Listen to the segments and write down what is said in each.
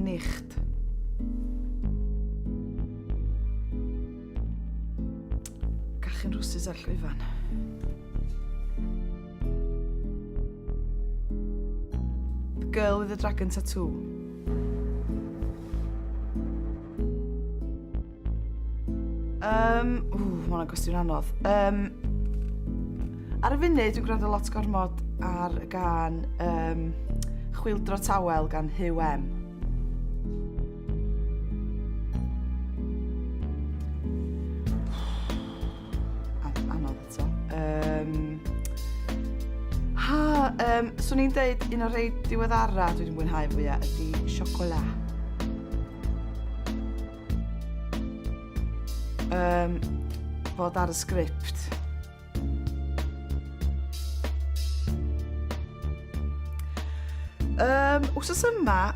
nicht. Gachyn rwsys ar llwyfan. The Girl with the Dragon Tattoo. Mae hwnna'n gwestiwn anodd. Ar y funud, dwi'n gwrando lot gormod ar gan Chwyldro Tawel gan Huw M. Anodd eto. Swn i'n deud un o'r rhai diweddara dwi wedi mwynhau fwyaf ydy Siocola. Fod ar y sgript. Wsos yma,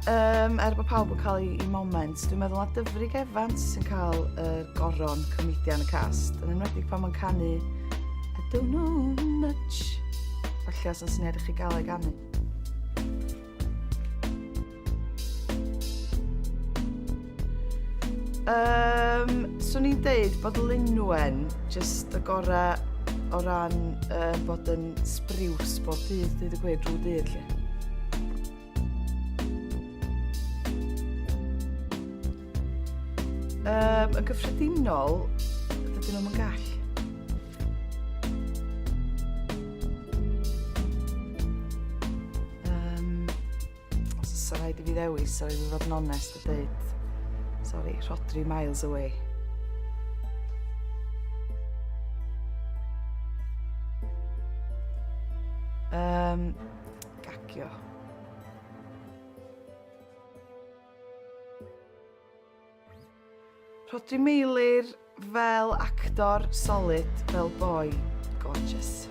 bod pawb yn cael ei moment, dwi'n meddwl na Dyfrig Evans sy'n cael goron comedia yn y cast. Yn enwedig pan mae'n canu I don't know much. Falle os yn syniad i chi gael ei ganu. Swn i'n deud bod Lynwen just y gorau o ran bod yn sbriws bob dydd, dweud y gweud drwy dydd lle. Yn gyffredinol, dydyn nhw'n gall. Os oes rhaid i fi ddewis, so i fi fod yn onest a dweud, sorry, Rhodri Miles Away. Gagio. Rhodri Meilir fel actor solid, fel boi, gorgeous.